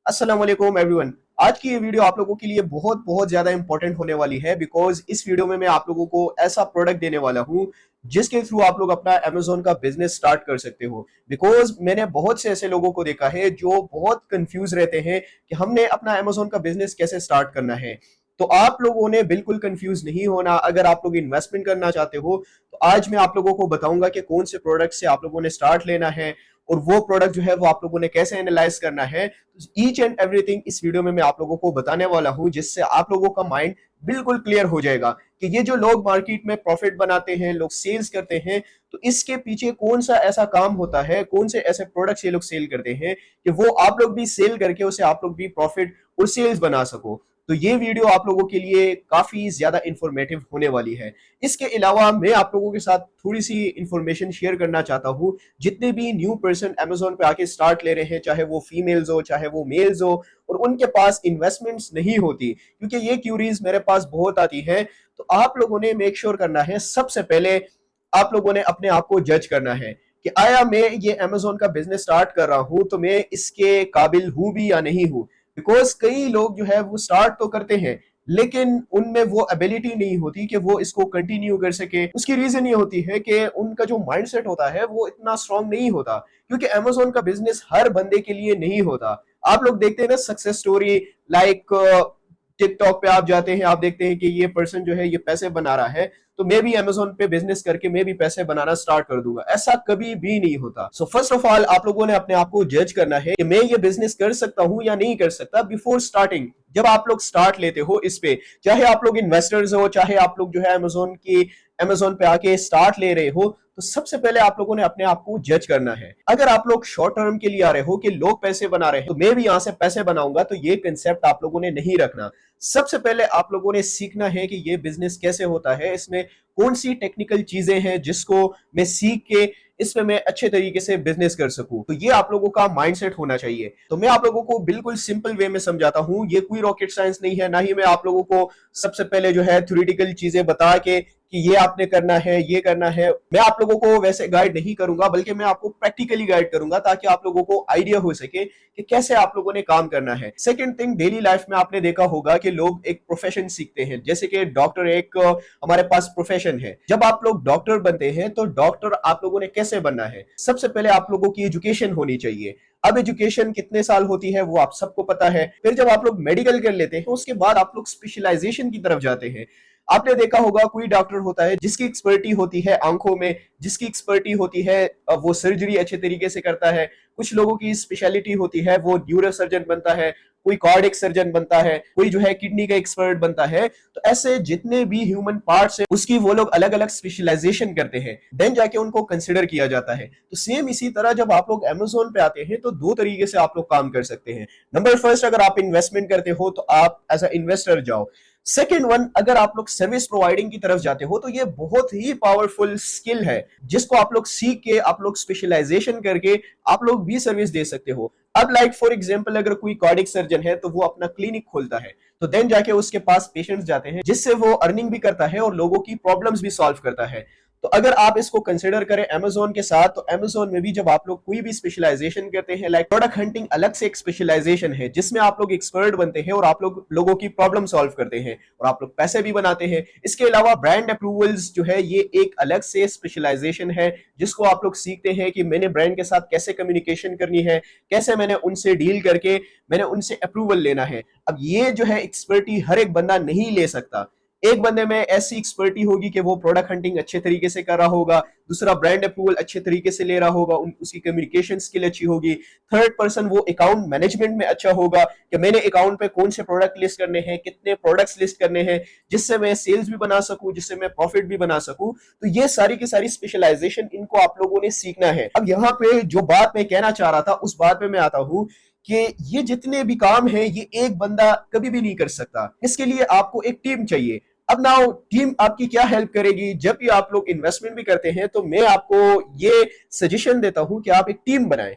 अस्सलाम वालेकुम एवरीवन। आज की ये वीडियो आप लोगों के लिए बहुत बहुत ज्यादा इंपॉर्टेंट होने वाली है बिकॉज इस वीडियो में मैं आप लोगों को ऐसा प्रोडक्ट देने वाला हूं जिसके थ्रू आप लोग अपना अमेजोन का बिजनेस स्टार्ट कर सकते हो। बिकॉज मैंने बहुत से ऐसे लोगों को देखा है जो बहुत कंफ्यूज रहते हैं कि हमने अपना अमेजोन का बिजनेस कैसे स्टार्ट करना है। तो आप लोगों ने बिल्कुल कंफ्यूज नहीं होना। अगर आप लोग इन्वेस्टमेंट करना चाहते हो तो आज मैं आप लोगों को बताऊंगा कि कौन से प्रोडक्ट से आप लोगों ने स्टार्ट लेना है और वो प्रोडक्ट जो है वो आप लोगों ने कैसे एनालाइज करना है। ईच एंड एवरीथिंग इस वीडियो में मैं आप लोगों को बताने वाला हूं जिससे आप लोगों का माइंड बिल्कुल क्लियर हो जाएगा कि ये जो लोग मार्केट में प्रॉफिट बनाते हैं, लोग सेल्स करते हैं, तो इसके पीछे कौन सा ऐसा काम होता है, कौन से ऐसे प्रोडक्ट्स ये लोग सेल करते हैं कि वो आप लोग भी सेल करके उसे आप लोग भी प्रॉफिट और सेल्स बना सको। तो ये वीडियो आप लोगों के लिए काफी ज्यादा इंफॉर्मेटिव होने वाली है। इसके अलावा मैं आप लोगों के साथ थोड़ी सी इंफॉर्मेशन शेयर करना चाहता हूं। जितने भी न्यू पर्सन अमेजोन पे आके स्टार्ट ले रहे हैं, चाहे वो फीमेल्स हो चाहे वो मेल्स हो, और उनके पास इन्वेस्टमेंट्स नहीं होती, क्योंकि ये क्यूरीज मेरे पास बहुत आती है। तो आप लोगों ने मेक श्योर करना है, सबसे पहले आप लोगों ने अपने आप को जज करना है कि आया मैं ये अमेजोन का बिजनेस स्टार्ट कर रहा हूं तो मैं इसके काबिल हूं भी या नहीं हूं। बिकॉज कई लोग जो है वो स्टार्ट तो करते हैं लेकिन उनमें वो एबिलिटी नहीं होती कि वो इसको कंटिन्यू कर सके। उसकी रीजन ये होती है कि उनका जो माइंडसेट होता है वो इतना स्ट्रांग नहीं होता, क्योंकि अमेजोन का बिजनेस हर बंदे के लिए नहीं होता। आप लोग देखते हैं ना सक्सेस स्टोरी, लाइक टिकटॉक पे आप जाते हैं, आप देखते हैं कि ये पर्सन जो है ये पैसे बना रहा है तो मैं भी अमेजोन पे बिजनेस करके मैं भी पैसे बनाना स्टार्ट कर दूंगा। ऐसा कभी भी नहीं होता। सो फर्स्ट ऑफ ऑल आप लोगों ने अपने आप को जज करना है कि मैं ये बिजनेस कर सकता हूं या नहीं कर सकता बिफोर स्टार्टिंग। जब आप लोग स्टार्ट लेते हो इस पे, चाहे आप लोग इन्वेस्टर्स हो चाहे आप लोग जो है अमेजोन पे आके स्टार्ट ले रहे हो, तो सबसे पहले आप लोगों ने अपने आप को जज करना है। अगर आप लोग शॉर्ट टर्म के लिए आ रहे हो कि लोग पैसे बना रहे हैं तो मैं भी यहां से पैसे बनाऊंगा, तो ये कंसेप्ट आप लोगों ने नहीं रखना। सबसे पहले आप लोगों ने सीखना है कि ये बिजनेस कैसे होता है, इसमें कौन सी टेक्निकल चीजें हैं जिसको मैं सीख के इसमें मैं अच्छे तरीके से बिजनेस कर सकूं। तो ये आप लोगों का माइंडसेट होना चाहिए। तो मैं आप लोगों को बिल्कुल सिंपल वे में समझाता हूं, ये कोई रॉकेट साइंस नहीं है, ना ही मैं आप लोगों को सबसे पहले जो है थ्योरेटिकल चीजें बता के कि ये आपने करना है ये करना है। मैं आप लोगों को वैसे गाइड नहीं करूंगा, बल्कि मैं आपको प्रैक्टिकली गाइड करूंगा ताकि आप लोगों को आइडिया हो सके कि कैसे आप लोगों ने काम करना है। सेकंड थिंग, डेली लाइफ में आपने देखा होगा कि लोग एक प्रोफेशन सीखते हैं, जैसे कि डॉक्टर एक हमारे पास प्रोफेशन है। जब आप लोग डॉक्टर बनते हैं तो डॉक्टर आप लोगों ने कैसे बनना है, सबसे पहले आप लोगों की एजुकेशन होनी चाहिए। अब एजुकेशन कितने साल होती है वो आप सबको पता है। फिर जब आप लोग मेडिकल कर लेते हैं उसके बाद आप लोग स्पेशलाइजेशन की तरफ जाते हैं। आपने देखा होगा कोई डॉक्टर होता है जिसकी एक्सपर्टी होती है आंखों में, जिसकी एक्सपर्टी होती है वो सर्जरी अच्छे तरीके से करता है। कुछ लोगों की स्पेशलिटी होती है वो न्यूरो सर्जन बनता है, कोई कार्डियक सर्जन बनता है, कोई जो है किडनी का एक्सपर्ट बनता है। तो ऐसे जितने भी ह्यूमन पार्ट्स है उसकी वो लोग अलग अलग स्पेशलाइजेशन करते हैं, देन जाके उनको कंसिडर किया जाता है। तो सेम इसी तरह जब आप लोग अमेजोन पे आते हैं तो दो तरीके से आप लोग काम कर सकते हैं। नंबर फर्स्ट, अगर आप इन्वेस्टमेंट करते हो तो आप एज अ इन्वेस्टर जाओ। सेकेंड वन, अगर आप लोग सर्विस प्रोवाइडिंग की तरफ जाते हो तो ये बहुत ही पावरफुल स्किल है जिसको आप लोग सीख के आप लोग स्पेशलाइजेशन करके आप लोग भी सर्विस दे सकते हो। अब लाइक फॉर एग्जांपल, अगर कोई कार्डियक सर्जन है तो वो अपना क्लिनिक खोलता है, तो देन जाके उसके पास पेशेंट्स जाते हैं जिससे वो अर्निंग भी करता है और लोगों की प्रॉब्लम्स भी सॉल्व करता है। तो अगर आप इसको कंसिडर करें अमेजोन के साथ, तो अमेजोन में भी जब आप लोग कोई भी स्पेशलाइजेशन करते हैं, लाइक प्रोडक्ट हंटिंग अलग से एक स्पेशलाइजेशन है जिसमें आप लोग एक्सपर्ट बनते हैं और आप लोग लोगों की प्रॉब्लम सॉल्व करते हैं और आप लोग पैसे भी बनाते हैं। इसके अलावा ब्रांड अप्रूवल्स जो है ये एक अलग से स्पेशलाइजेशन है जिसको आप लोग सीखते हैं कि मैंने ब्रांड के साथ कैसे कम्युनिकेशन करनी है, कैसे मैंने उनसे डील करके मैंने उनसे अप्रूवल लेना है। अब ये जो है एक्सपर्टी हर एक बंदा नहीं ले सकता। एक बंदे में ऐसी एक्सपर्टी होगी कि वो प्रोडक्ट हंटिंग अच्छे तरीके से कर रहा होगा, दूसरा ब्रांड अप्रूवल अच्छे तरीके से ले रहा होगा, उसकी कम्युनिकेशन स्किल अच्छी होगी, थर्ड पर्सन वो अकाउंट मैनेजमेंट में अच्छा होगा कि मैंने अकाउंट पे कौन से प्रोडक्ट लिस्ट करने हैं, कितने प्रोडक्ट्स लिस्ट करने हैं जिससे मैं सेल्स भी बना सकूं, जिससे मैं प्रॉफिट भी बना सकूं। तो ये सारी की सारी स्पेशलाइजेशन इनको आप लोगों ने सीखना है। अब यहाँ पे जो बात मैं कहना चाह रहा था उस बात पे मैं आता हूँ कि ये जितने भी काम है ये एक बंदा कभी भी नहीं कर सकता, इसके लिए आपको एक टीम चाहिए। अब नाउ टीम आपकी क्या हेल्प करेगी, जब भी आप लोग इन्वेस्टमेंट भी करते हैं तो मैं आपको ये सजेशन देता हूं कि आप एक टीम बनाएं।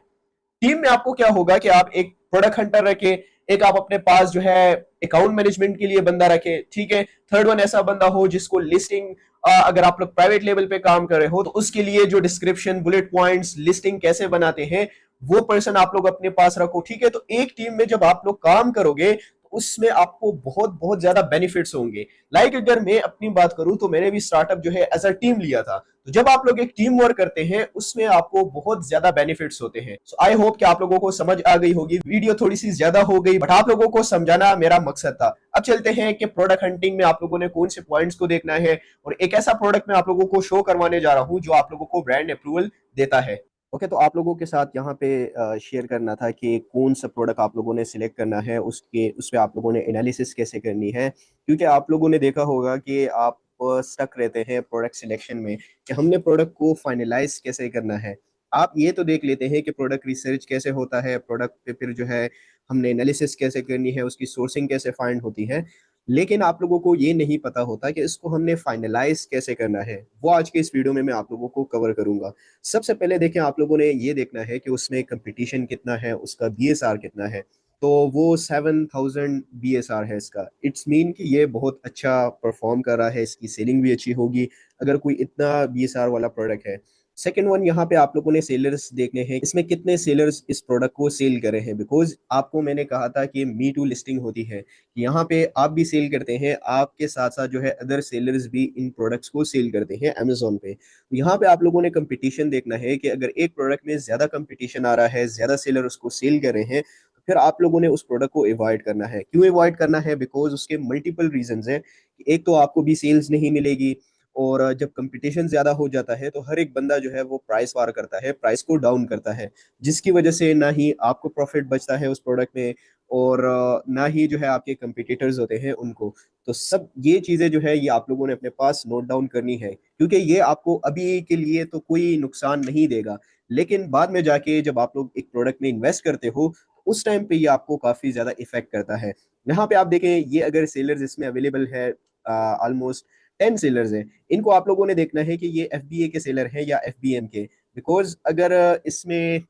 टीम में आपको क्या होगा कि आप एक प्रोडक्ट हंटर रखे, एक आप अपने पास जो है अकाउंट मैनेजमेंट के लिए बंदा रखे, ठीक है। थर्ड वन ऐसा बंदा हो जिसको लिस्टिंग, अगर आप लोग प्राइवेट लेवल पे काम कर रहे हो तो उसके लिए जो डिस्क्रिप्शन, बुलेट पॉइंट्स, लिस्टिंग कैसे बनाते हैं वो पर्सन आप लोग अपने पास रखो, ठीक है। तो एक टीम में जब आप लोग काम करोगे तो उसमें आपको बहुत बहुत ज्यादा बेनिफिट्स होंगे। लाइक अगर मैं अपनी बात करूं तो मैंने भी स्टार्टअप जो है एज अ टीम लिया था। तो जब आप लोग एक टीम वर्क करते हैं उसमें आपको बहुत ज्यादा बेनिफिट्स होते हैं। सो आई होप कि आप लोगों को समझ आ गई होगी। वीडियो थोड़ी सी ज्यादा हो गई बट आप लोगों को समझाना मेरा मकसद था। अब चलते हैं कि प्रोडक्ट हंटिंग में आप लोगों ने कौन से पॉइंट्स को देखना है, और एक ऐसा प्रोडक्ट मैं आप लोगों को शो करवाने जा रहा हूं जो आप लोगों को ब्रांड अप्रूवल देता है। ओके, तो आप लोगों के साथ यहाँ पे शेयर करना था कि कौन सा प्रोडक्ट आप लोगों ने सिलेक्ट करना है, उसके उस पे आप लोगों ने एनालिसिस कैसे करनी है। क्योंकि आप लोगों ने देखा होगा कि आप स्टक रहते हैं प्रोडक्ट सिलेक्शन में कि हमने प्रोडक्ट को फाइनलाइज कैसे करना है। आप ये तो देख लेते हैं कि प्रोडक्ट रिसर्च कैसे होता है, प्रोडक्ट पे फिर जो है हमने एनालिसिस कैसे करनी है, उसकी सोर्सिंग कैसे फाइंड होती है। लेकिन आप लोगों को ये नहीं पता होता कि इसको हमने फाइनलाइज कैसे करना है। वो आज के इस वीडियो में मैं आप लोगों को कवर करूंगा। सबसे पहले देखें, आप लोगों ने ये देखना है कि उसमें कंपटीशन कितना है, उसका बीएसआर कितना है। तो वो 7000 बीएसआर है इसका। इट्स मीन कि ये बहुत अच्छा परफॉर्म कर रहा है, इसकी सेलिंग भी अच्छी होगी अगर कोई इतना बीएसआर वाला प्रोडक्ट है। सेकेंड वन, यहाँ पे आप लोगों ने सेलर्स देखने हैं, इसमें कितने सेलर्स इस प्रोडक्ट को सेल करे हैं। बिकॉज आपको मैंने कहा था कि मी टू लिस्टिंग होती है, यहाँ पे आप भी सेल करते हैं, आपके साथ साथ जो है अदर सेलर्स भी इन प्रोडक्ट्स को सेल करते हैं अमेजोन पे। तो यहाँ पे आप लोगों ने कंपटीशन देखना है कि अगर एक प्रोडक्ट में ज्यादा कंपटीशन आ रहा है, ज्यादा सेलर उसको सेल कर रहे हैं, तो फिर आप लोगों ने उस प्रोडक्ट को अवॉइड करना है। क्यों अवॉइड करना है? बिकॉज उसके मल्टीपल रीजंस हैं। एक तो आपको भी सेल्स नहीं मिलेगी, और जब कंपटीशन ज्यादा हो जाता है तो हर एक बंदा जो है वो प्राइस वार करता है, प्राइस को डाउन करता है, जिसकी वजह से ना ही आपको प्रॉफिट बचता है उस प्रोडक्ट में, और ना ही जो है आपके कंपटीटर्स होते हैं उनको। तो सब ये चीजें जो है ये आप लोगों ने अपने पास नोट डाउन करनी है, क्योंकि ये आपको अभी के लिए तो कोई नुकसान नहीं देगा, लेकिन बाद में जाके जब आप लोग एक प्रोडक्ट में इन्वेस्ट करते हो उस टाइम पे ये आपको काफी ज्यादा इफेक्ट करता है। यहाँ पे आप देखें, ये अगर सेलर्स इसमें अवेलेबल है, ऑलमोस्ट 10 सेलर्स हैं। इनको आप लोगों ने देखना है कि ये एफबीए के सेलर हैं या एफबीएम के। बिकॉज अगर इसमें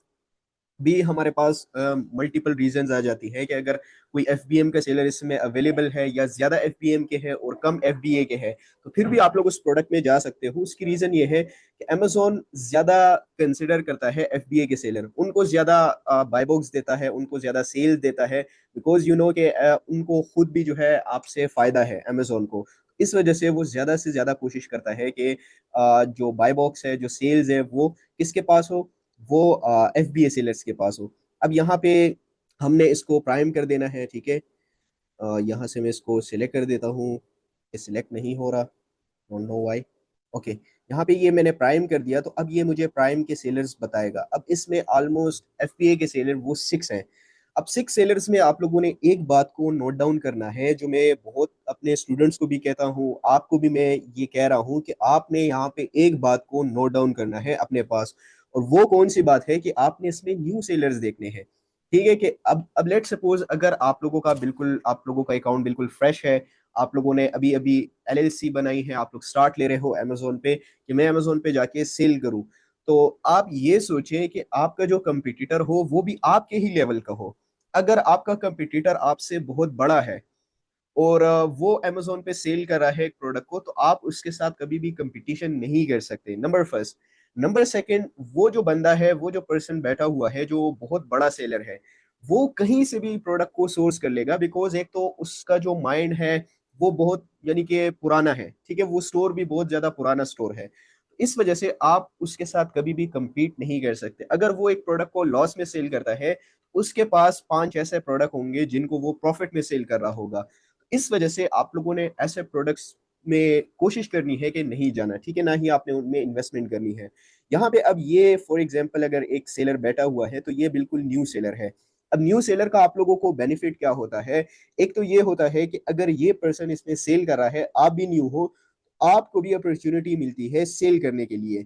भी हमारे पास मल्टीपल रीजंस आ जाती है कि अगर कोई एफबीएम का सेलर इसमें अवेलेबल है या ज्यादा एफबीएम के है और कम एफबीए के है, तो फिर भी आप लोग उस प्रोडक्ट में जा सकते हो। उसकी रीजन ये है कि अमेजोन ज्यादा कंसिडर करता है एफबीए के सेलर, उनको ज्यादा बाय बॉक्स देता है, उनको ज्यादा सेल देता है। बिकॉज यू नो कि उनको खुद भी जो है आपसे फायदा है अमेजोन को। इस वजह से वो ज्यादा से ज्यादा कोशिश करता है कि जो बाय बॉक्स है, जो सेल्स है, वो किसके पास हो, वो एफ बी ए सेलर्स के पास हो। अब यहाँ पे हमने इसको प्राइम कर देना है, ठीक है। यहाँ से मैं इसको सिलेक्ट कर देता हूँ, ये सिलेक्ट नहीं हो रहा, डोंट नो व्हाई। ओके, यहाँ पे ये मैंने प्राइम कर दिया, तो अब ये मुझे प्राइम के सेलर्स बताएगा। अब इसमें ऑलमोस्ट एफपीए के सेलर वो 6 हैं। अब 6 सेलर्स में आप लोगों ने एक बात को नोट डाउन करना है, जो मैं बहुत अपने स्टूडेंट्स को भी कहता हूँ, आपको भी मैं ये कह रहा हूँ कि आपने यहाँ पे एक बात को नोट डाउन करना है अपने पास। और वो कौन सी बात है कि आपने इसमें न्यू सेलर्स देखने हैं। ठीक है, कि अब लेट सपोज अगर आप लोगों का बिल्कुल, आप लोगों का अकाउंट बिल्कुल फ्रेश है, आप लोगों ने अभी अभी एलएलसी बनाई है, आप लोग स्टार्ट ले रहे हो अमेजोन पे कि मैं अमेजोन पे जाके सेल करूं। तो आप ये सोचें कि आपका जो कंपटीटर हो वो भी आपके ही लेवल का हो। अगर आपका कंपटीटर आपसे बहुत बड़ा है और वो अमेजोन पे सेल कर रहा है एक प्रोडक्ट को, तो आप उसके साथ कभी भी कंपटीशन नहीं कर सकते, नंबर फर्स्ट। नंबर सेकंड, वो जो बंदा है, वो जो पर्सन बैठा हुआ है जो बहुत बड़ा सेलर है, वो कहीं से भी प्रोडक्ट को सोर्स कर लेगा। बिकॉज एक तो उसका जो माइंड है वो बहुत यानी कि पुराना है, ठीक है, वो स्टोर भी बहुत ज्यादा पुराना स्टोर है। इस वजह से आप उसके साथ कभी भी compete नहीं कर सकते। अगर वो एक प्रोडक्ट को लॉस में सेल करता है, उसके पास 5 ऐसे प्रोडक्ट होंगे जिनको वो प्रॉफिट में सेल कर रहा होगा। इस वजह से आप लोगों ने ऐसे प्रोडक्ट्स में कोशिश करनी है कि नहीं जाना, ठीक है, ना ही आपने उनमें इन्वेस्टमेंट करनी है। यहाँ पे अब ये फॉर एग्जांपल अगर एक सेलर बैठा हुआ है तो ये बिल्कुल न्यू सेलर है। अब न्यू सेलर का आप लोगों को बेनिफिट क्या होता है? एक तो ये होता है कि अगर ये पर्सन इसमें सेल कर रहा है, आप भी न्यू हो, आपको भी अपॉर्चुनिटी मिलती है सेल करने के लिए।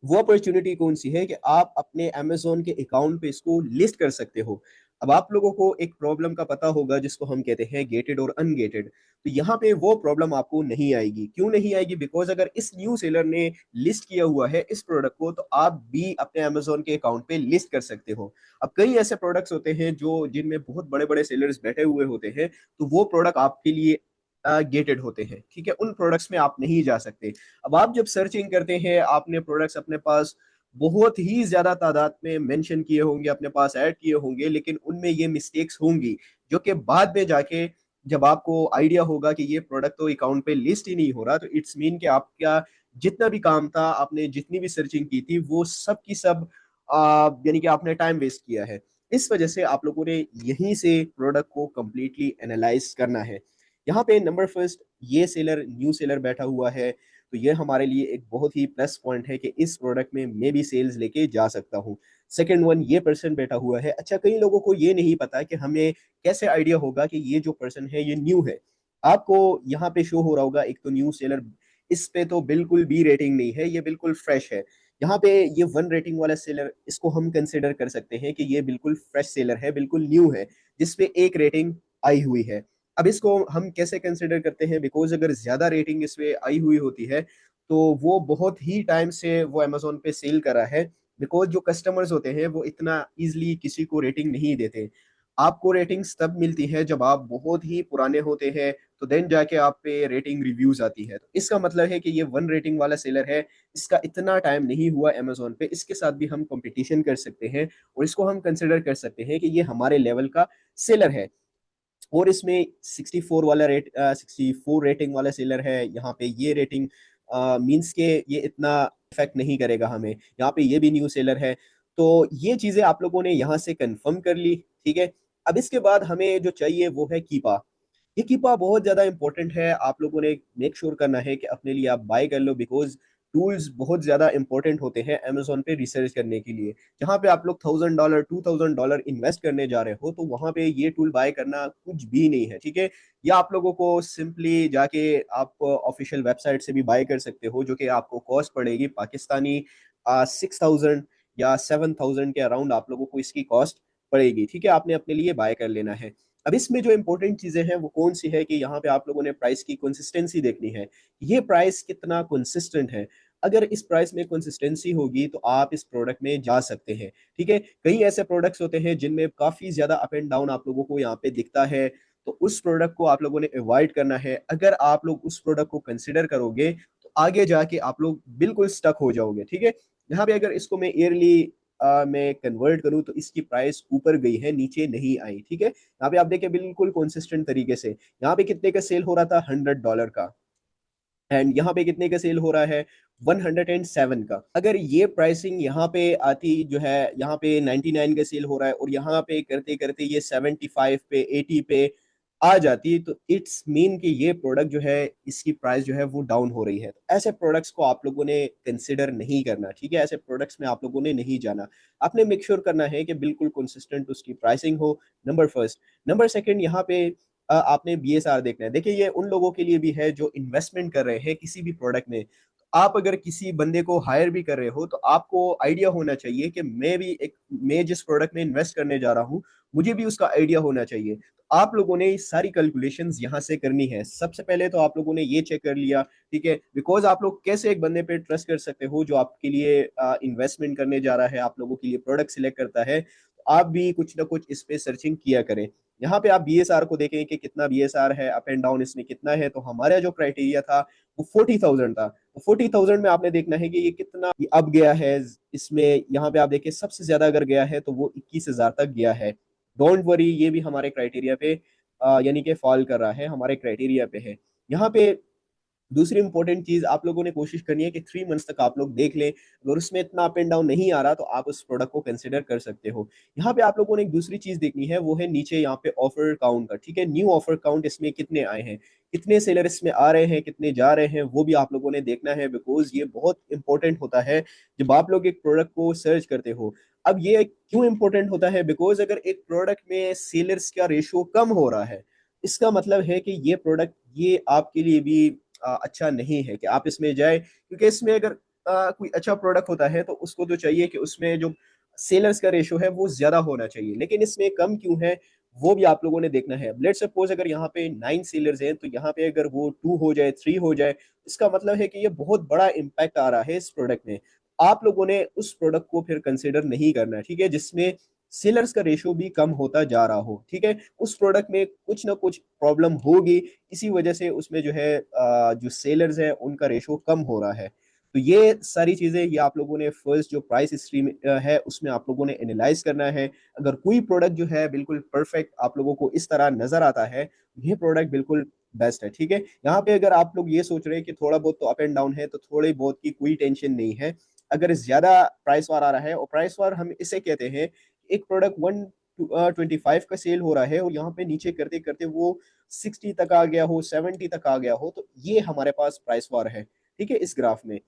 वो अपॉर्चुनिटी कौन सी है कि आप अपने अमेजोन के अकाउंट पे इसको लिस्ट कर सकते हो। अब आप लोगों को एक प्रॉब्लम का पता होगा जिसको हम कहते हैं गेटेड और अनगेटेड। तो यहाँ पे वो प्रॉब्लम आपको नहीं आएगी। क्यों नहीं आएगी? बिकॉज अगर इस न्यू सेलर ने लिस्ट किया हुआ है इस प्रोडक्ट को, तो आप भी अपने अमेजोन के अकाउंट पे लिस्ट कर सकते हो। अब कई ऐसे प्रोडक्ट्स होते हैं जो जिनमें बहुत बड़े बड़े सेलर्स बैठे हुए होते हैं, तो वो प्रोडक्ट आपके लिए गेटेड होते हैं, ठीक है, उन प्रोडक्ट्स में आप नहीं जा सकते। अब आप जब सर्चिंग करते हैं, आपने प्रोडक्ट्स अपने पास बहुत ही ज़्यादा तादाद में मेंशन किए होंगे, अपने पास ऐड किए होंगे, लेकिन उनमें ये मिस्टेक्स होंगी, जो कि बाद में जाके जब आपको आइडिया होगा कि ये प्रोडक्ट तो अकाउंट पे लिस्ट ही नहीं हो रहा, तो इट्स मीन कि आपका जितना भी काम था, आपने जितनी भी सर्चिंग की थी, वो सब की सब यानी कि आपने टाइम वेस्ट किया है। इस वजह से आप लोगों ने यहीं से प्रोडक्ट को कंप्लीटली एनालाइज़ करना है। यहाँ पे नंबर फर्स्ट ये सेलर न्यू सेलर बैठा हुआ है, तो ये हमारे लिए एक बहुत ही प्लस पॉइंट है कि इस प्रोडक्ट में मैं भी सेल्स लेके जा सकता हूँ। सेकंड वन, ये पर्सन बैठा हुआ है। अच्छा, कई लोगों को ये नहीं पता कि हमें कैसे आइडिया होगा कि ये जो पर्सन है ये न्यू है। आपको यहाँ पे शो हो रहा होगा एक तो न्यू सेलर, इस पे तो बिल्कुल भी रेटिंग नहीं है, ये बिल्कुल फ्रेश है। यहाँ पे ये 1 रेटिंग वाला सेलर, इसको हम कंसिडर कर सकते हैं कि ये बिल्कुल फ्रेश सेलर है, बिल्कुल न्यू है, जिसपे 1 रेटिंग आई हुई है। अब इसको हम कैसे कंसिडर करते हैं, बिकॉज़ अगर ज़्यादा रेटिंग इस पे आई हुई होती है, तो वो बहुत ही टाइम से वो अमेज़न पे सेल कर रहा है, बिकॉज़ जो कस्टमर्स होते हैं वो इतना ईज़िली किसी को रेटिंग नहीं देते। आपको रेटिंग्स तब मिलती है जब आप बहुत ही पुराने होते हैं, तो देन जाके आप पे रेटिंग रिव्यूज़ आती है। तो इसका मतलब है कि ये 1 रेटिंग वाला सेलर है, इसका इतना टाइम नहीं हुआ अमेज़न पे, इसके साथ भी हम कॉम्पिटिशन कर सकते हैं और इसको हम कंसिडर कर सकते हैं कि ये हमारे लेवल का सेलर है। और इसमें 64 रेटिंग वाला सेलर है, यहाँ पे ये रेटिंग मीन्स के ये इतना इफेक्ट नहीं करेगा हमें, यहाँ पे ये भी न्यू सेलर है। तो ये चीज़ें आप लोगों ने यहाँ से कंफर्म कर ली, ठीक है। अब इसके बाद हमें जो चाहिए वो है कीपा। ये कीपा बहुत ज़्यादा इंपॉर्टेंट है, आप लोगों ने मेक श्योर करना है कि अपने लिए आप बाय कर लो, बिकॉज़ टूल्स बहुत ज़्यादा इंपॉर्टेंट होते हैं अमेज़न पे रिसर्च करने के लिए। जहाँ पे आप लोग $1000 $2000 इन्वेस्ट करने जा रहे हो, तो वहाँ पे ये टूल बाय करना कुछ भी नहीं है, ठीक है? या आप लोगों को सिंपली जाके आप ऑफ़िशियल वेबसाइट से भी बाय कर सकते हो, जो कि आपको कॉस्ट पड़ेगी पाकिस्तानी 6000 या 7000 के अराउंड आप लोगों को इसकी कॉस्ट पड़ेगी, ठीक है? आपने अपने लिए बाय कर लेना है। अब इसमें जो इम्पोर्टेंट चीज़ें हैं वो कौन-सी है कि यहाँ पे आप लोगों ने प्राइस की कंसिस्टेंसी देखनी है। ये प्राइस कितना कंसिस्टेंट है। अगर इस प्राइस में कंसिस्टेंसी होगी तो आप इस प्रोडक्ट में जा सकते हैं, ठीक है? कई ऐसे प्रोडक्ट्स होते हैं जिनमें काफ़ी ज़्यादा अप एंड डाउन आप लोगों को यहाँ पे दिखता है, तो उस प्रोडक्ट को आप लोगों ने अवॉइड करना है। अगर आप लोग उस प्रोडक्ट को कंसिडर करोगे, तो आगे जाके आप लोग बिल्कुल स्टक हो जाओगे, ठीक है? यहाँ पे अगर इसको मैं ईयरली में कन्वर्ट करूँ तो इसकी प्राइस ऊपर गई है, नीचे नहीं आई, ठीक है? यहाँ पे आप देखिए बिल्कुल कंसिस्टेंट तरीके से, यहाँ पे कितने का सेल हो रहा था $100 का, एंड यहाँ पे कितने का सेल हो रहा है 107 का। अगर ये प्राइसिंग यहाँ पे आती जो है, यहाँ पे 99 का सेल हो रहा है और यहाँ पे करते करते ये 75 पे 80 पे आ जाती, तो इट्स मीन कि ये प्रोडक्ट जो है इसकी प्राइस जो है वो डाउन हो रही है। तो ऐसे प्रोडक्ट्स को आप लोगों ने कंसिडर नहीं करना, ठीक है? ऐसे प्रोडक्ट्स में आप लोगों ने नहीं जाना। आपने मेक श्योर करना है कि बिल्कुल कंसिस्टेंट उसकी प्राइसिंग हो, नंबर फर्स्ट। नंबर सेकंड, यहाँ पे आपने बीएसआर देखना है। देखिए ये उन लोगों के लिए भी है जो इन्वेस्टमेंट कर रहे हैं किसी भी प्रोडक्ट में। आप अगर किसी बंदे को हायर भी कर रहे हो, तो आपको आइडिया होना चाहिए कि मैं जिस प्रोडक्ट में इन्वेस्ट करने जा रहा हूँ, मुझे भी उसका आइडिया होना चाहिए। तो आप लोगों ने सारी कैलकुलेशंस यहाँ से करनी है। सबसे पहले तो आप लोगों ने ये चेक कर लिया, ठीक है? बिकॉज़ आप लोग कैसे एक बंदे पे ट्रस्ट कर सकते हो जो आपके लिए इन्वेस्टमेंट करने जा रहा है, आप लोगों के लिए प्रोडक्ट सिलेक्ट करता है। तो आप भी कुछ ना कुछ इस पे सर्चिंग किया करें। यहाँ पे आप बीएसआर को देखें कि कितना बीएसआर है, अप एंड डाउन इसमें कितना है, तो हमारा जो क्राइटेरिया था वो 40,000 था। तो 40,000 में आपने देखना है कि ये कितना ये अब गया है। इसमें यहाँ पे आप देखिए सबसे ज्यादा अगर गया है तो वो 21,000 तक गया है। डोंट वरी, ये भी हमारे क्राइटेरिया पे यानी कि फॉल कर रहा है, हमारे क्राइटेरिया पे है। यहाँ पे दूसरी इंपॉर्टेंट चीज़ आप लोगों ने कोशिश करनी है कि 3 मंथ्स तक आप लोग देख लें, अगर उसमें इतना अप एंड डाउन नहीं आ रहा तो आप उस प्रोडक्ट को कंसिडर कर सकते हो। यहाँ पे आप लोगों ने एक दूसरी चीज़ देखनी है, वो है नीचे यहाँ पे ऑफर काउंट का, ठीक है? न्यू ऑफर काउंट इसमें कितने आए हैं, कितने सेलर इसमें आ रहे हैं, कितने जा रहे हैं, वो भी आप लोगों ने देखना है, बिकॉज़ ये बहुत इंपॉर्टेंट होता है जब आप लोग एक प्रोडक्ट को सर्च करते हो। अब ये क्यों इंपॉर्टेंट होता है? बिकॉज़ अगर एक प्रोडक्ट में सेलर्स का रेशियो कम हो रहा है, इसका मतलब है कि ये प्रोडक्ट ये आपके लिए भी अच्छा नहीं है कि आप इसमें जाए, क्योंकि इसमें अगर कोई अच्छा प्रोडक्ट होता है तो उसको तो चाहिए कि उसमें जो सेलर्स का रेशो है वो ज्यादा होना चाहिए, लेकिन इसमें कम क्यों है वो भी आप लोगों ने देखना है। लेट्स सपोज अगर यहाँ पे 9 सेलर्स हैं, तो यहाँ पे अगर वो 2 हो जाए, 3 हो जाए, इसका मतलब है कि ये बहुत बड़ा इम्पैक्ट आ रहा है इस प्रोडक्ट में। आप लोगों ने उस प्रोडक्ट को फिर कंसिडर नहीं करना है, ठीक है? जिसमें सेलर्स का रेशो भी कम होता जा रहा हो, ठीक है? उस प्रोडक्ट में कुछ ना कुछ प्रॉब्लम होगी, इसी वजह से उसमें जो है जो सेलर्स हैं उनका रेशो कम हो रहा है। तो ये सारी चीजें ये आप लोगों ने फर्स्ट जो प्राइस स्ट्रीम है उसमें आप लोगों ने एनालाइज करना है। अगर कोई प्रोडक्ट जो है बिल्कुल परफेक्ट आप लोगों को इस तरह नजर आता है, ये प्रोडक्ट बिल्कुल बेस्ट है। ठीक है, यहाँ पे अगर आप लोग ये सोच रहे हैं कि थोड़ा बहुत तो अप एंड डाउन है, तो थोड़ी बहुत की कोई टेंशन नहीं है। अगर ज्यादा प्राइस वार आ रहा है, और प्राइस वार हम इसे कहते हैं, एक प्रोडक्ट 125 का सेल हो रहा है और यहाँ पे नीचे करते करते वो 60 तक आ गया हो, 70 तक आ गया हो, तो ये हमारे पास प्राइस वार है। ठीक है, इस ग्राफ में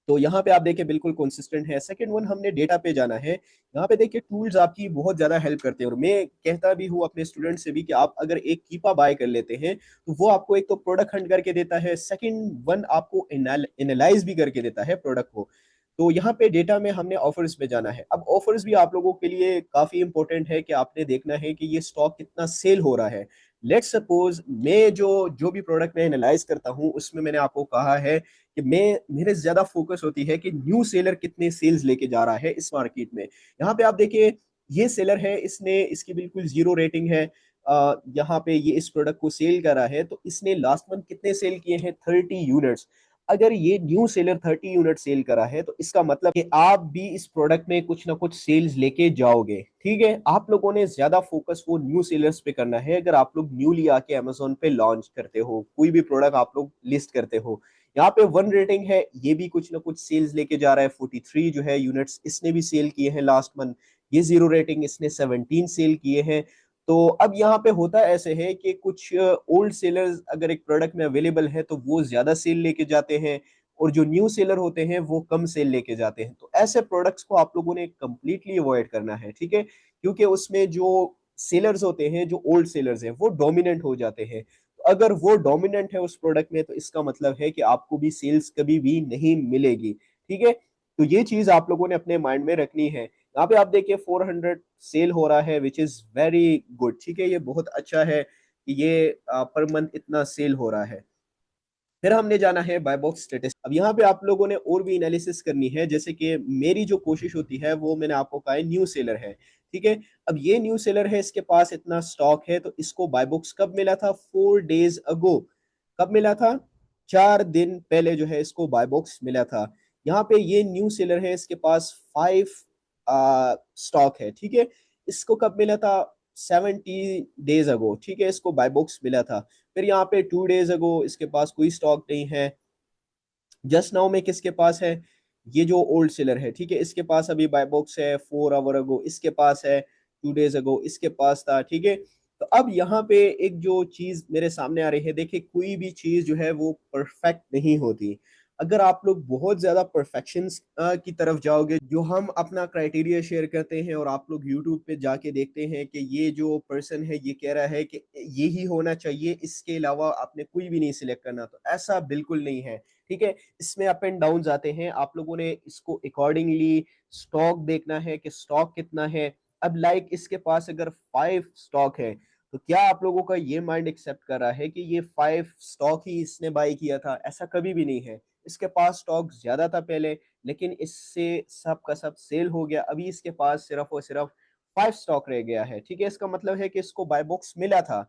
तो यहाँ पे आप देखिए बिल्कुल कंसिस्टेंट है। सेकंड वन, हमने डेटा पे जाना है। यहाँ पे देखिए टूल्स आपकी बहुत ज्यादा हेल्प करते हैं, और मैं कहता भी हूँ अपने स्टूडेंट से भी कि आप अगर एक कीपा बाय कर लेते हैं तो वो आपको एक तो प्रोडक्ट हंट करके देता है, सेकंड वन आपको एनालाइज भी करके देता है प्रोडक्ट को। तो यहाँ पे डेटा में हमने ऑफर्स पे जाना है। अब ऑफर्स भी आप लोगों के लिए काफी इंपॉर्टेंट है कि आपने देखना है कि ये स्टॉक कितना सेल हो रहा है। लेट्स सपोज मैं जो जो भी प्रोडक्ट मैं एनालाइज करता हूँ उसमें मैंने आपको कहा है कि मैं मेरे ज्यादा फोकस होती है कि न्यू सेलर कितने सेल्स लेके जा रहा है इस मार्केट में। यहाँ पे आप देखिए ये सेलर है, इसने इसकी बिल्कुल जीरो रेटिंग है। यहाँ पे ये इस प्रोडक्ट को सेल कर रहा है, तो इसने लास्ट मंथ कितने सेल किए हैं, 30 यूनिट्स। अगर ये न्यू सेलर 30 यूनिट सेल करा है तो इसका मतलब कि आप भी इस प्रोडक्ट में कुछ ना कुछ सेल्स लेके जाओगे। ठीक है, आप लोगों ने ज्यादा फोकस वो न्यू सेलर्स पे करना है। अगर आप लोग न्यूली आके अमेजोन पे लॉन्च करते हो, कोई भी प्रोडक्ट आप लोग लिस्ट करते हो, यहाँ पे 1 रेटिंग है, ये भी कुछ ना कुछ सेल्स लेके जा रहा है। 43 जो है यूनिट्स इसने भी सेल किए हैं लास्ट मंथ। ये 0 रेटिंग, इसने 17 सेल किए हैं। तो अब यहाँ पे होता ऐसे है कि कुछ ओल्ड सेलर्स अगर एक प्रोडक्ट में अवेलेबल है तो वो ज्यादा सेल लेके जाते हैं, और जो न्यू सेलर होते हैं वो कम सेल लेके जाते हैं। तो ऐसे प्रोडक्ट्स को आप लोगों ने कंप्लीटली अवॉइड करना है। ठीक है, क्योंकि उसमें जो सेलर्स होते हैं, जो ओल्ड सेलर्स हैं, वो डोमिनेंट हो जाते हैं। तो अगर वो डोमिनेंट है उस प्रोडक्ट में, तो इसका मतलब है कि आपको भी सेल्स कभी भी नहीं मिलेगी। ठीक है, तो ये चीज आप लोगों ने अपने माइंड में रखनी है। यहाँ पे आप देखिए 400 सेल हो रहा है, विच इज वेरी गुड। ठीक है, ये बहुत अच्छा है कि ये पर मंथ इतना सेल हो रहा है। फिर हमने जाना है बाय बॉक्स स्टेटस। अब यहाँ पे आप लोगों ने और भी एनालिसिस करनी है, जैसे कि मेरी जो कोशिश होती है वो मैंने आपको कहा है न्यू सेलर है। ठीक है, अब ये न्यू सेलर है, इसके पास इतना स्टॉक है, तो इसको बाय बॉक्स कब मिला था, 4 डेज अगो। कब मिला था, 4 दिन पहले जो है इसको बाय बॉक्स मिला था। यहाँ पे ये न्यू सेलर है, इसके पास 5 स्टॉक है। ठीक है, इसको कब मिला था, 70 डेज अगो। ठीक है, इसको बाय बॉक्स मिला था। फिर यहाँ पे 2 डेज अगो इसके पास कोई स्टॉक नहीं है। जस्ट नाउ में किसके पास है, ये जो ओल्ड सेलर है। ठीक है, इसके पास अभी बाय बॉक्स है, 4 आवर अगो इसके पास है, 2 डेज अगो इसके पास था। ठीक है, तो अब यहाँ पे एक जो चीज मेरे सामने आ रही है, देखिए कोई भी चीज जो है वो परफेक्ट नहीं होती। अगर आप लोग बहुत ज्यादा परफेक्शन की तरफ जाओगे, जो हम अपना क्राइटेरिया शेयर करते हैं और आप लोग यूट्यूब पे जाके देखते हैं कि ये जो पर्सन है ये कह रहा है कि ये ही होना चाहिए, इसके अलावा आपने कोई भी नहीं सिलेक्ट करना, तो ऐसा बिल्कुल नहीं है। ठीक है, इसमें अप एंड डाउन आते हैं, आप लोगों ने इसको अकॉर्डिंगली स्टॉक देखना है कि स्टॉक कितना है। अब लाइक इसके पास अगर 5 स्टॉक है, तो क्या आप लोगों का ये माइंड एक्सेप्ट कर रहा है कि ये 5 स्टॉक ही इसने बाय किया था, ऐसा कभी भी नहीं है। इसके पास स्टॉक ज्यादा था पहले, लेकिन इससे सब का सब सेल हो गया, अभी इसके पास सिर्फ और सिर्फ 5 स्टॉक रह गया है। ठीक है, इसका मतलब है कि इसको बाय बॉक्स मिला था।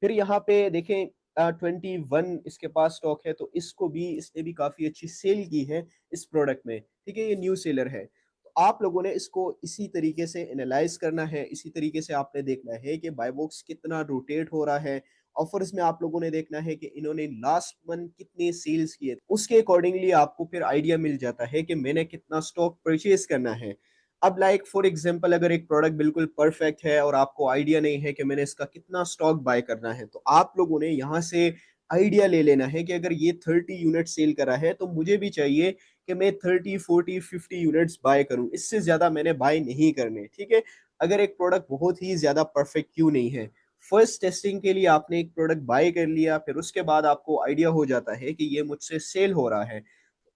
फिर यहाँ पे देखें 21 इसके पास स्टॉक है, तो इसको भी इसने भी काफी अच्छी सेल की है इस प्रोडक्ट में। ठीक है, ये न्यू सेलर है। तो आप लोगों ने इसको इसी तरीके से एनालाइज करना है, इसी तरीके से आपने देखना है कि बाय बॉक्स कितना रोटेट हो रहा है। ऑफर्स में आप लोगों ने देखना है कि इन्होंने लास्ट मंथ कितने सेल्स किए, उसके अकॉर्डिंगली आपको फिर आइडिया मिल जाता है कि मैंने कितना स्टॉक परचेज करना है। अब लाइक फॉर एग्जांपल अगर एक प्रोडक्ट बिल्कुल परफेक्ट है और आपको आइडिया नहीं है कि मैंने इसका कितना स्टॉक बाय करना है, तो आप लोगों ने यहाँ से आइडिया ले लेना है कि अगर ये 30 यूनिट सेल करा है तो मुझे भी चाहिए कि मैं 30 40 50 यूनिट्स बाय करूं, इससे ज्यादा मैंने बाय नहीं करने। ठीक है, अगर एक प्रोडक्ट बहुत ही ज्यादा परफेक्ट क्यों नहीं है, फर्स्ट टेस्टिंग के लिए आपने एक प्रोडक्ट बाय कर लिया, फिर उसके बाद आपको आइडिया हो जाता है कि ये मुझसे सेल हो रहा है।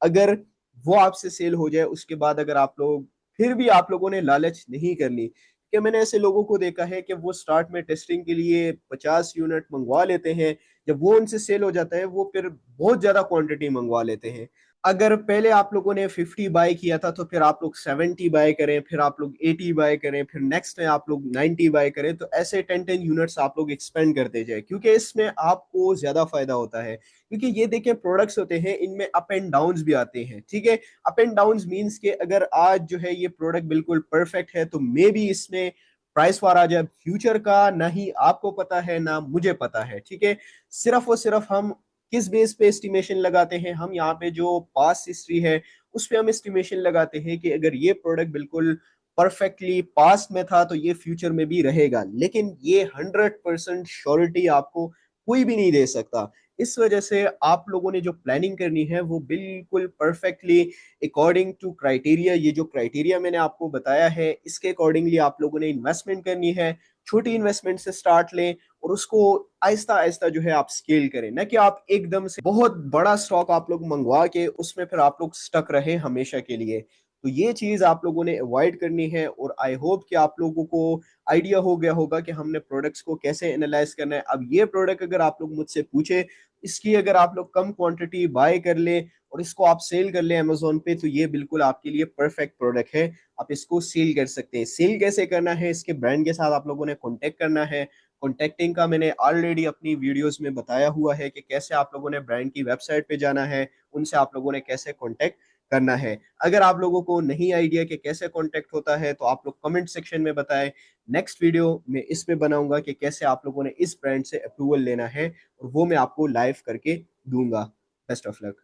अगर वो आपसे सेल हो जाए उसके बाद अगर आप लोग फिर भी आप लोगों ने लालच नहीं करनी, कि मैंने ऐसे लोगों को देखा है कि वो स्टार्ट में टेस्टिंग के लिए 50 यूनिट मंगवा लेते हैं, जब वो उनसे सेल हो जाता है वो फिर बहुत ज्यादा क्वांटिटी मंगवा लेते हैं। अगर पहले आप लोगों ने 50 बाय किया था तो फिर आप लोग 70 बाय करें, फिर आप लोग 80 बाय करें, फिर नेक्स्ट में आप लोग 90 बाय करें, तो ऐसे 10-10 यूनिट्स आप लोग एक्सपेंड करते जाए, क्योंकि इसमें आपको ज्यादा फायदा होता है। क्योंकि ये देखें, प्रोडक्ट्स होते हैं, इनमें अप एंड डाउन्स भी आते हैं, ठीक है। अप एंड डाउन्स मींस के अगर आज जो है ये प्रोडक्ट बिल्कुल परफेक्ट है तो मे बी इसमें प्राइस वार आ जाए। फ्यूचर का ना ही आपको पता है ना मुझे पता है, ठीक है। सिर्फ और सिर्फ हम किस बेस पे एस्टिमेशन लगाते हैं, हम यहाँ पे जो पास हिस्ट्री है उस पे हम एस्टिमेशन लगाते हैं कि अगर ये प्रोडक्ट बिल्कुल परफेक्टली पास्ट में था तो ये फ्यूचर में भी रहेगा, लेकिन ये 100% श्योरिटी आपको कोई भी नहीं दे सकता। इस वजह से आप लोगों ने जो प्लानिंग करनी है वो बिल्कुल परफेक्टली अकॉर्डिंग टू क्राइटेरिया, ये जो क्राइटेरिया मैंने आपको बताया है इसके अकॉर्डिंगली आप लोगों ने इन्वेस्टमेंट करनी है। छोटी इन्वेस्टमेंट से स्टार्ट लें और उसको आहिस्ता आहिस्ता जो है आप स्केल करें, ना कि आप एकदम से बहुत बड़ा स्टॉक आप लोग मंगवा के उसमें फिर आप लोग स्टक रहे हमेशा के लिए। तो ये चीज आप लोगों ने अवॉइड करनी है। और आई होप कि आप लोगों को आइडिया हो गया होगा कि हमने प्रोडक्ट्स को कैसे एनालाइज करना है। अब ये प्रोडक्ट अगर आप लोग मुझसे पूछे, इसकी अगर आप लोग कम क्वांटिटी बाय कर ले और इसको आप सेल कर ले अमेजोन पे, तो ये बिल्कुल आपके लिए परफेक्ट प्रोडक्ट है। आप इसको सेल कर सकते हैं। सेल कैसे करना है, इसके ब्रांड के साथ आप लोगों ने कॉन्टेक्ट करना है। कॉन्टेक्टिंग का मैंने ऑलरेडी अपनी वीडियोस में बताया हुआ है कि कैसे आप लोगों ने ब्रांड की वेबसाइट पे जाना है, उनसे आप लोगों ने कैसे कॉन्टेक्ट करना है। अगर आप लोगों को नहीं आइडिया कि कैसे कॉन्टेक्ट होता है तो आप लोग कमेंट सेक्शन में बताएं। नेक्स्ट वीडियो में इस पे बनाऊंगा कि कैसे आप लोगों ने इस ब्रांड से अप्रूवल लेना है, और वो मैं आपको लाइव करके दूंगा। Best of luck.